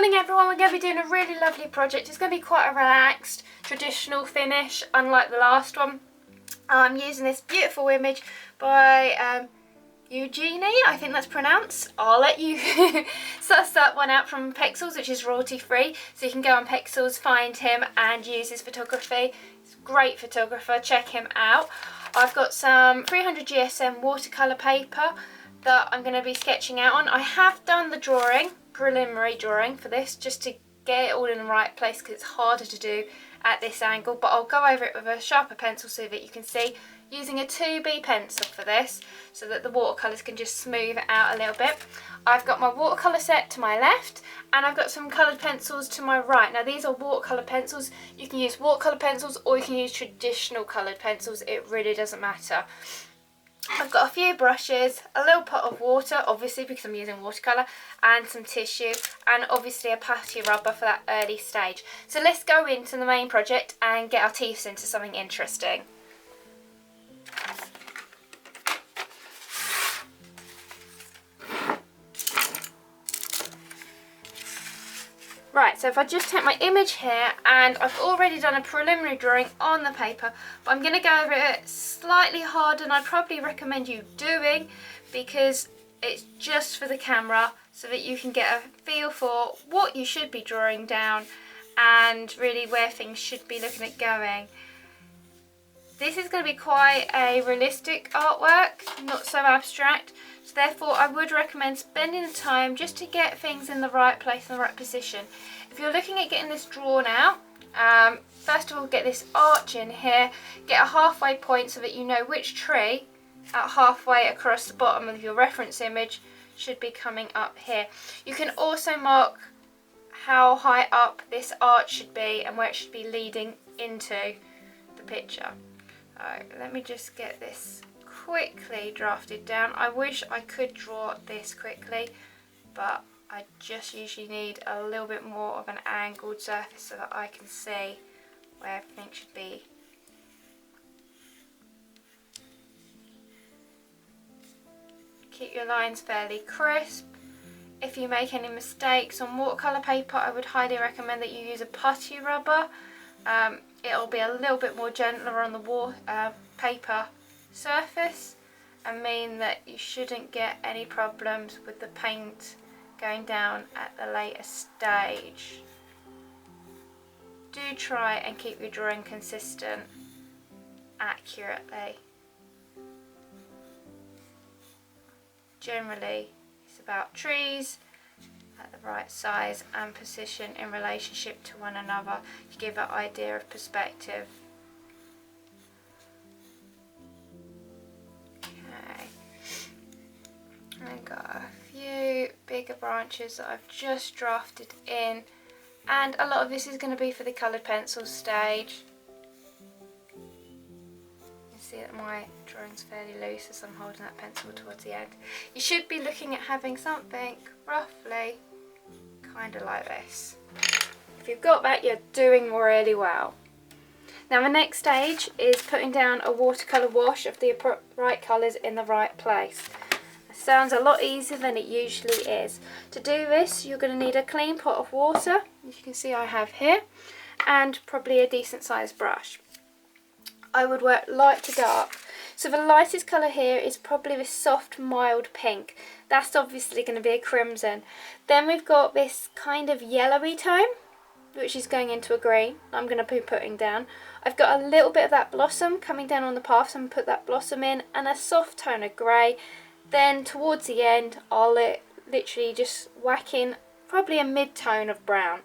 Morning everyone, we're going to be doing a really lovely project. It's going to be quite a relaxed, traditional finish, unlike the last one. I'm using this beautiful image by Eugenie, I think that's pronounced. I'll let you suss that one out from Pexels, which is royalty free. So you can go on Pexels, find him and use his photography. He's a great photographer, check him out. I've got some 300 GSM watercolour paper that I'm going to be sketching out on. I have done the drawing, preliminary drawing for this, just to get it all in the right place because it's harder to do at this angle, but I'll go over it with a sharper pencil so that you can see, using a 2B pencil for this so that the watercolours can just smooth it out a little bit. I've got my watercolour set to my left and I've got some coloured pencils to my right. Now these are watercolour pencils. You can use watercolour pencils or you can use traditional coloured pencils, it really doesn't matter. I've got a few brushes, a little pot of water, obviously because I'm using watercolour, and some tissue, and obviously a putty rubber for that early stage. So let's go into the main project and get our teeth into something interesting. Right, so if I just take my image here, and I've already done a preliminary drawing on the paper, but I'm going to go over it slightly harder than I'd probably recommend you doing because it's just for the camera so that you can get a feel for what you should be drawing down and really where things should be looking at going. This is going to be quite a realistic artwork, not so abstract, so therefore I would recommend spending the time just to get things in the right place and the right position. If you're looking at getting this drawn out, first of all get this arch in here, get a halfway point so that you know which tree at halfway across the bottom of your reference image should be coming up here. You can also mark how high up this arch should be and where it should be leading into the picture. Let me just get this quickly drafted down. I wish I could draw this quickly, but I just usually need a little bit more of an angled surface so that I can see where everything should be. Keep your lines fairly crisp. If you make any mistakes on watercolour paper, I would highly recommend that you use a putty rubber. It'll be a little bit more gentler on the paper surface and mean that you shouldn't get any problems with the paint going down at the later stage. Do try and keep your drawing consistent accurately. Generally, it's about trees at the right size and position in relationship to one another to give an idea of perspective. Okay, I've got a few bigger branches that I've just drafted in, and a lot of this is going to be for the coloured pencil stage. See that my drawing's fairly loose as I'm holding that pencil towards the end. You should be looking at having something roughly kind of like this. If you've got that, you're doing really well. Now the next stage is putting down a watercolour wash of the right colours in the right place. It sounds a lot easier than it usually is. To do this, you're going to need a clean pot of water, as you can see I have here, and probably a decent sized brush. I would work light to dark. So the lightest colour here is probably this soft mild pink. That's obviously going to be a crimson. Then we've got this kind of yellowy tone, which is going into a green. I'm going to be putting down. I've got a little bit of that blossom coming down on the path, so I'm going to put that blossom in, and a soft tone of grey. Then towards the end I'll literally just whack in probably a mid-tone of brown.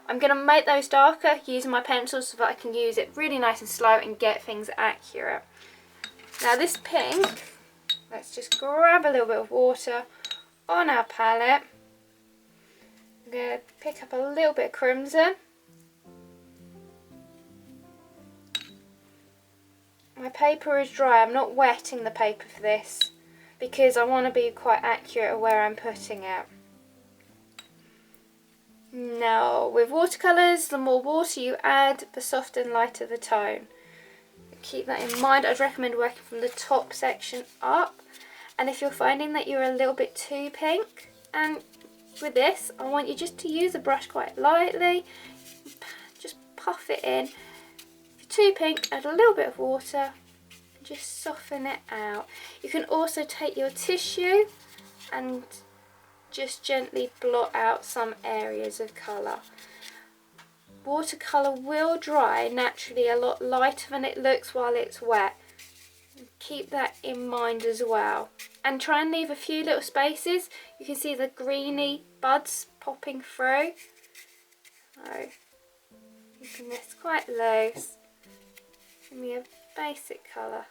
I'm going to make those darker using my pencil so that I can use it really nice and slow and get things accurate. Now this pink, let's just grab a little bit of water on our palette. I'm going to pick up a little bit of crimson. My paper is dry, I'm not wetting the paper for this because I want to be quite accurate at where I'm putting it. Now, with watercolours, the more water you add, the softer and lighter the tone. Keep that in mind. I'd recommend working from the top section up. And if you're finding that you're a little bit too pink, and with this, I want you just to use the brush quite lightly, just puff it in. If you're too pink, add a little bit of water and just soften it out. You can also take your tissue and just gently blot out some areas of colour. Watercolour will dry naturally a lot lighter than it looks while it's wet. Keep that in mind as well. And try and leave a few little spaces. You can see the greeny buds popping through. So, keeping this quite loose. Give me a basic colour.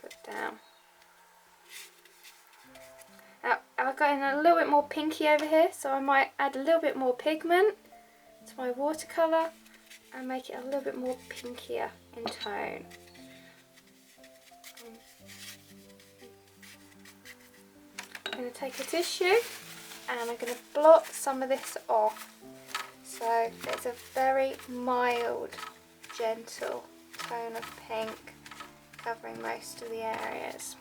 Put down. Now, I've got in a little bit more pinky over here, so I might add a little bit more pigment to my watercolour and make it a little bit more pinkier in tone. I'm going to take a tissue and I'm going to blot some of this off. So it's a very mild, gentle tone of pink covering most of the areas.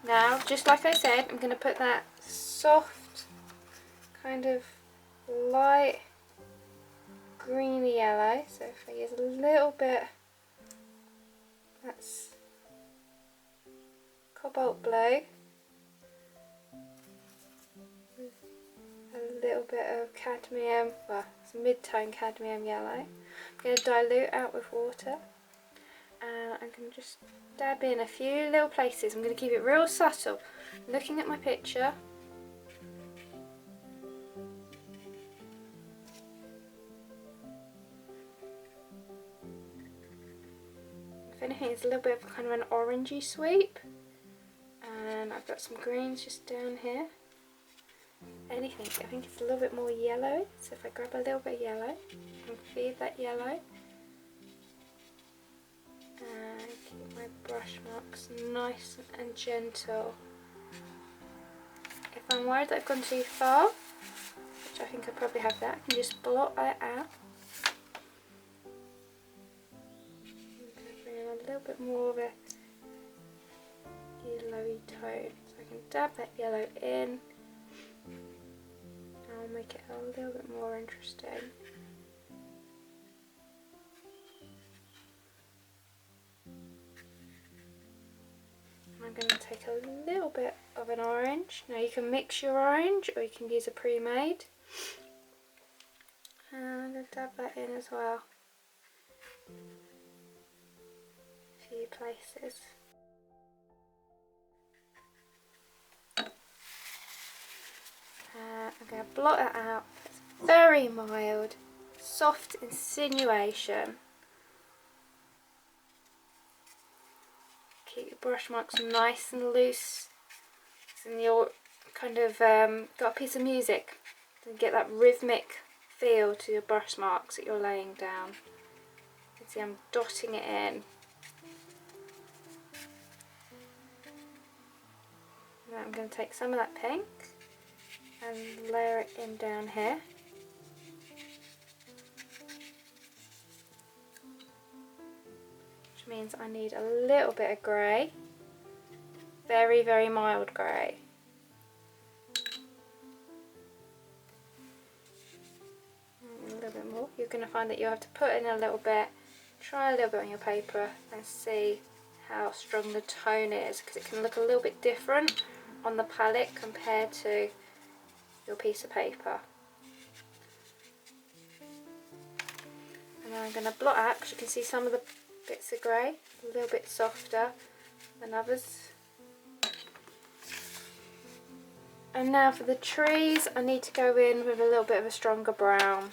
Now, just like I said, I'm going to put that soft, kind of light greeny yellow. So if I use a little bit, that's cobalt blue, a little bit of cadmium, well, it's mid-tone cadmium yellow. I'm going to dilute out with water. And I'm going to just dab in a few little places. I'm going to keep it real subtle. Looking at my picture. If anything, it's a little bit of kind of an orangey sweep. And I've got some greens just down here. Anything, I think it's a little bit more yellow. So if I grab a little bit of yellow and feed that yellow. And keep my brush marks nice and gentle. If I'm worried that I've gone too far, which I think I probably have that, I can just blot that out. I'm going to bring in a little bit more of a yellowy tone. So I can dab that yellow in. I'll make it a little bit more interesting. I'm going to take a little bit of an orange. Now you can mix your orange or you can use a pre-made. And I'm going to dab that in as well. A few places. I'm going to blot it out. It's very mild, soft insinuation. Keep your brush marks nice and loose. And you're kind of got a piece of music to get that rhythmic feel to your brush marks that you're laying down. You can see I'm dotting it in. Now I'm going to take some of that pink and layer it in down here. Which means I need a little bit of grey. Very, very mild grey. A little bit more. You're going to find that you have to put in a little bit, try a little bit on your paper and see how strong the tone is, because it can look a little bit different on the palette compared to your piece of paper. And then I'm going to blot out, because you can see some of the bits of grey, a little bit softer than others. And now for the trees, I need to go in with a little bit of a stronger brown.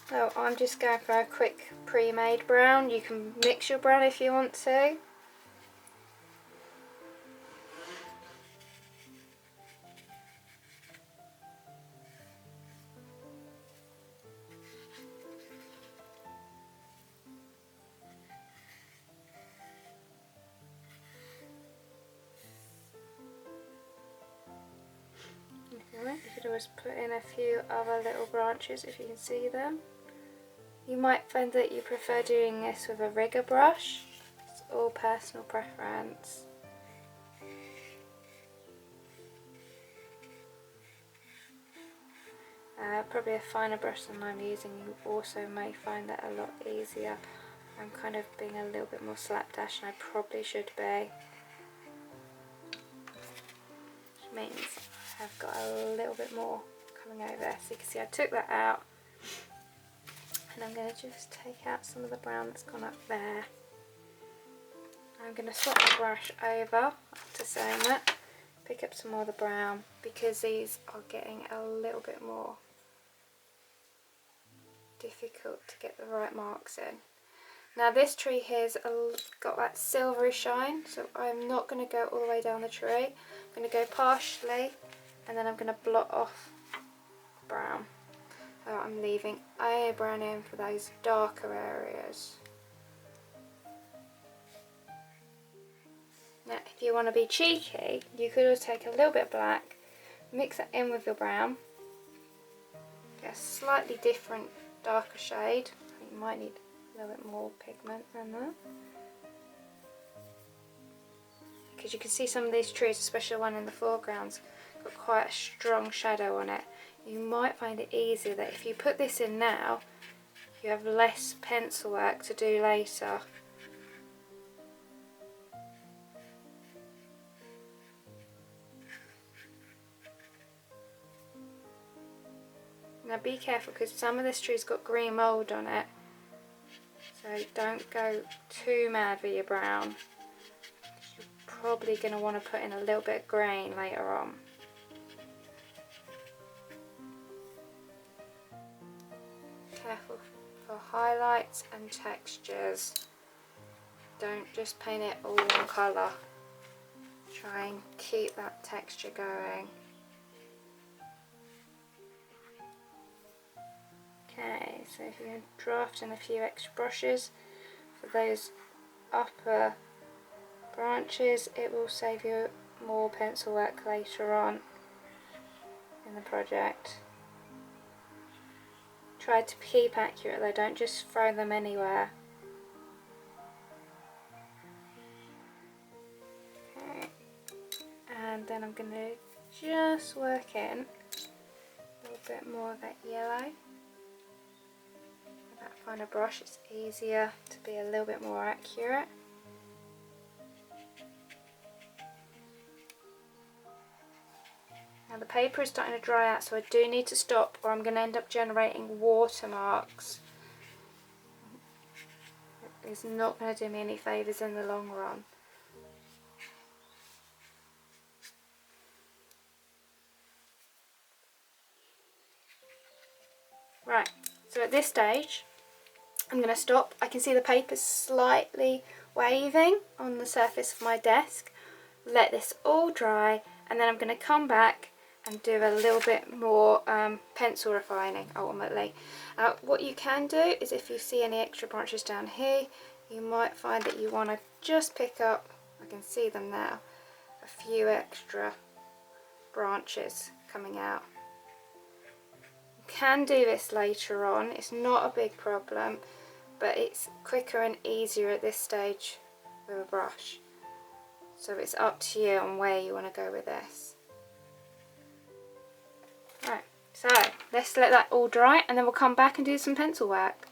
So I'm just going for a quick pre-made brown. You can mix your brown if you want to. You could always put in a few other little branches if you can see them. You might find that you prefer doing this with a rigger brush. It's all personal preference. probably a finer brush than I'm using, you also may find that a lot easier. I'm kind of being a little bit more slapdash than I probably should be, which means I've got a little bit more coming over. So you can see I took that out, and I'm going to just take out some of the brown that's gone up there. I'm going to swap the brush over after saying that, pick up some more of the brown, because these are getting a little bit more difficult to get the right marks in. Now this tree here's got that silvery shine, so I'm not going to go all the way down the tree. I'm going to go partially, and then I'm going to blot off brown. So I'm leaving a brown in for those darker areas. Now if you want to be cheeky, you could also take a little bit of black, mix that in with your brown, get a slightly different darker shade. You might need a little bit more pigment than that, because you can see some of these trees, especially the one in the foreground's got quite a strong shadow on it. You might find it easier that if you put this in now, you have less pencil work to do later. Now be careful, because some of this tree's got green mould on it, so don't go too mad with your brown. You're probably going to want to put in a little bit of grain later on. Careful for highlights and textures. Don't just paint it all one colour. Try and keep that texture going. Okay, so if you're going to draft in a few extra brushes for those upper branches, it will save you more pencil work later on in the project. Try to keep accurate though, don't just throw them anywhere. Okay, and then I'm going to just work in a little bit more of that yellow. On a brush, it's easier to be a little bit more accurate. Now the paper is starting to dry out, so I do need to stop, or I'm going to end up generating watermarks. It's not going to do me any favours in the long run. Right, so at this stage I'm going to stop. I can see the paper slightly waving on the surface of my desk. Let this all dry, and then I'm going to come back and do a little bit more pencil refining ultimately. What you can do is, if you see any extra branches down here, you might find that you want to just pick up, I can see them now, a few extra branches coming out. You can do this later on, it's not a big problem, but it's quicker and easier at this stage with a brush. So it's up to you on where you want to go with this. Right, so let's let that all dry, and then we'll come back and do some pencil work.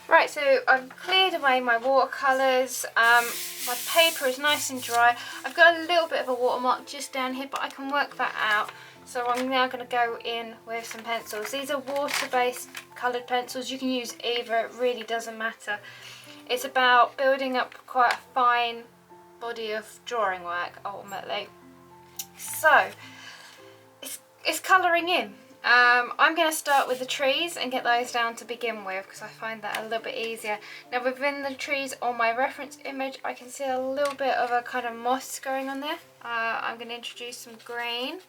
Right, so I've cleared away my watercolours, my paper is nice and dry. I've got a little bit of a watermark just down here, but I can work that out. So I'm now going to go in with some pencils. These are water-based coloured pencils. You can use either, it really doesn't matter. It's about building up quite a fine body of drawing work ultimately. So it's colouring in. I'm going to start with the trees and get those down to begin with, because I find that a little bit easier. Now within the trees on my reference image, I can see a little bit of a kind of moss going on there. I'm going to introduce some green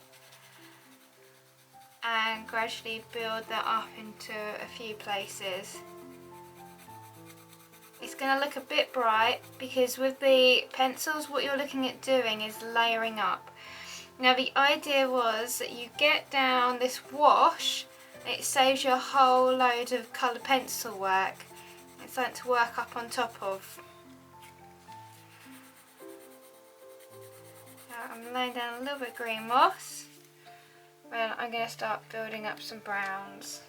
and gradually build that up into a few places. It's going to look a bit bright, because with the pencils what you're looking at doing is layering up. Now the idea was that you get down this wash, and it saves you a whole load of coloured pencil work. It's something to work up on top of. Now I'm laying down a little bit of green moss. Then I'm going to start building up some browns.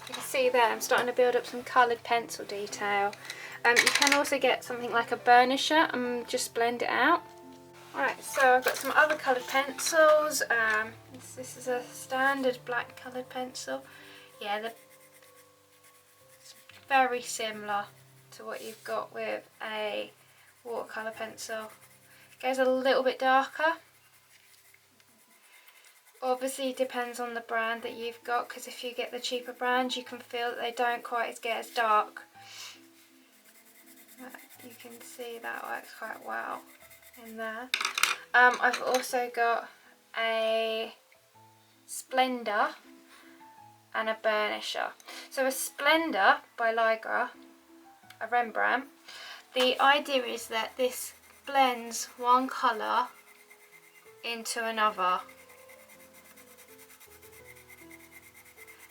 You can see there I'm starting to build up some coloured pencil detail. You can also get something like a burnisher and just blend it out. Alright, so I've got some other coloured pencils. This is a standard black coloured pencil. Yeah, they're very similar to what you've got with a watercolour pencil. It goes a little bit darker. Obviously it depends on the brand that you've got, because if you get the cheaper brands you can feel that they don't quite get as dark. You can see that works quite well in there. I've also got a Splendor and a burnisher. So a Splendor by Ligra, a Rembrandt, the idea is that this blends one colour into another.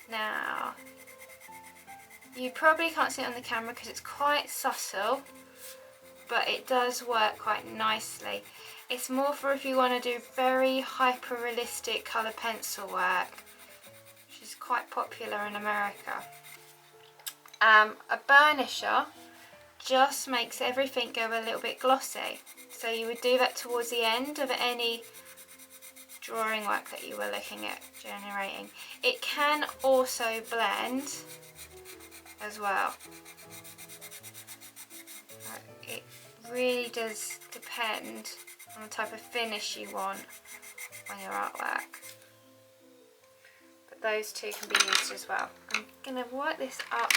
Now, you probably can't see it on the camera because it's quite subtle, but it does work quite nicely. It's more for if you want to do very hyper-realistic colour pencil work, which is quite popular in America. A burnisher just makes everything go a little bit glossy. So you would do that towards the end of any drawing work that you were looking at generating. It can also blend as well. It really does depend on the type of finish you want on your artwork. But those two can be used as well. I'm going to work this up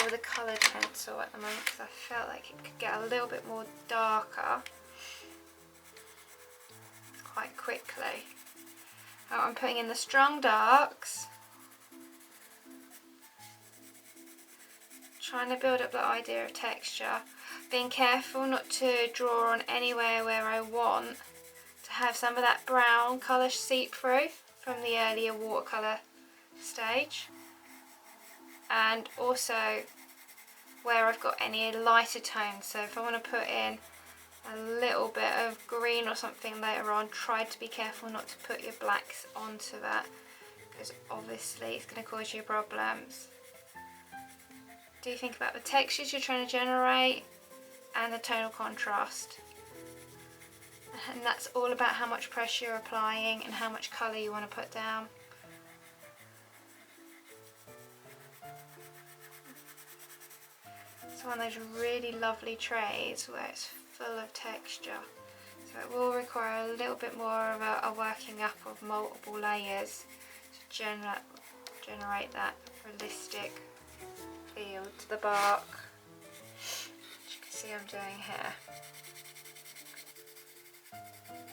with a coloured pencil at the moment because I felt like it could get a little bit more darker quite quickly. Now I'm putting in the strong darks, trying to build up the idea of texture, being careful not to draw on anywhere where I want to have some of that brown colour seep through from the earlier watercolour stage, and also where I've got any lighter tones. So if I want to put in a little bit of green or something later on, try to be careful not to put your blacks onto that, because obviously it's going to cause you problems. Do think about the textures you're trying to generate and the tonal contrast, and that's all about how much pressure you're applying and how much colour you want to put down. It's one of those really lovely trays where it's full of texture, so it will require a little bit more of a working up of multiple layers to generate that realistic feel to the bark, which you can see I'm doing here.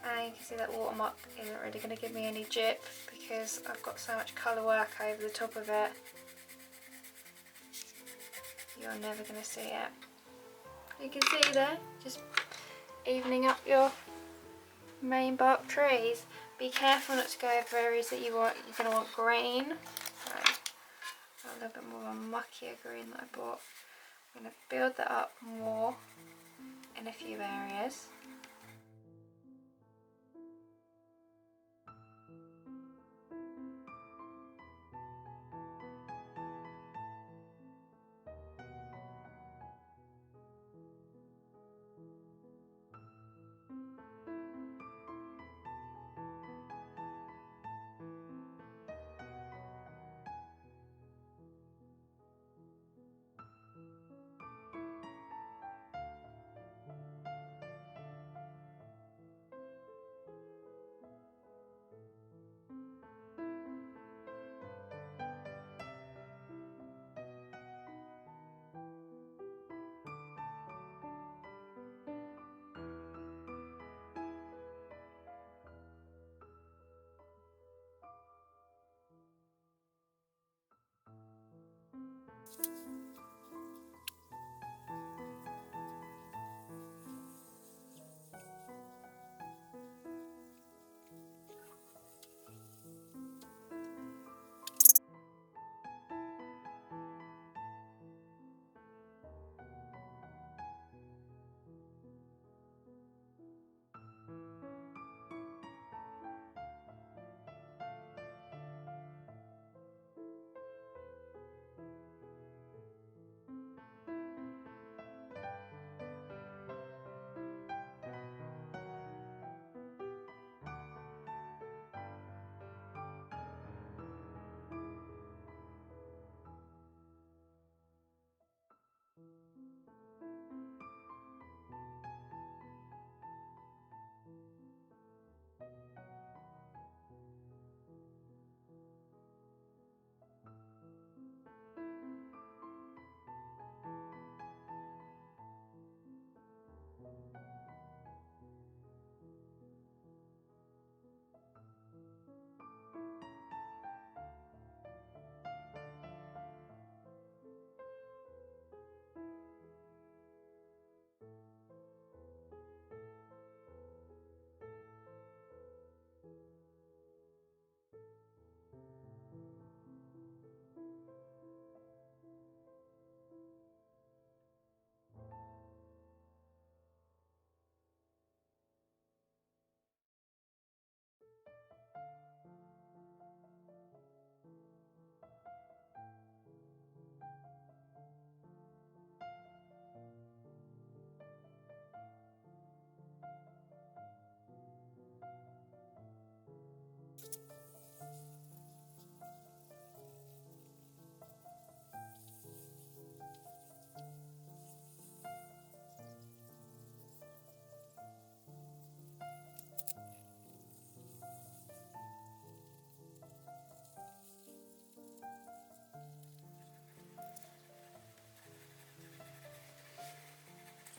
And you can see that watermark isn't really going to give me any jip because I've got so much colour work over the top of it. You're never going to see it. You can see there, just evening up your main bark trees. Be careful not to go over areas that you're going to want green. Right. A little bit more of a muckier green that I bought. I'm going to build that up more in a few areas.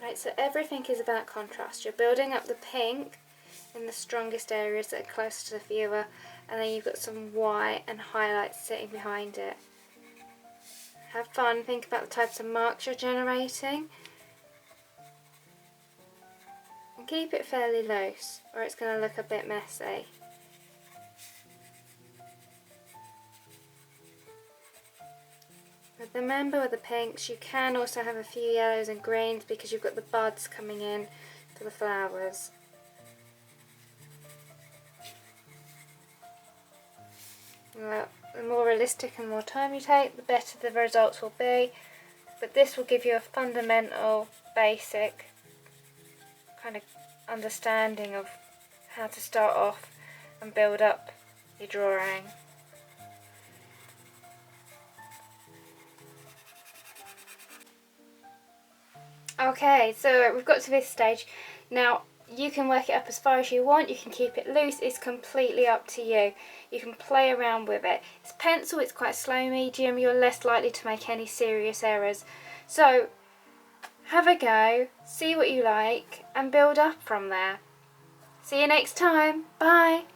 Right, so everything is about contrast. You're building up the pink in the strongest areas that are close to the viewer, and then you've got some white and highlights sitting behind it. Have fun, think about the types of marks you're generating, and keep it fairly loose or it's going to look a bit messy. But remember, with the pinks you can also have a few yellows and greens because you've got the buds coming in for the flowers. Well, the more realistic and more time you take, the better the results will be, but this will give you a fundamental, basic kind of understanding of how to start off and build up your drawing. Okay, so we've got to this stage. Now you can work it up as far as you want, you can keep it loose, it's completely up to you. You can play around with it. It's pencil, it's quite slow medium, you're less likely to make any serious errors. So have a go, see what you like and build up from there. See you next time, bye!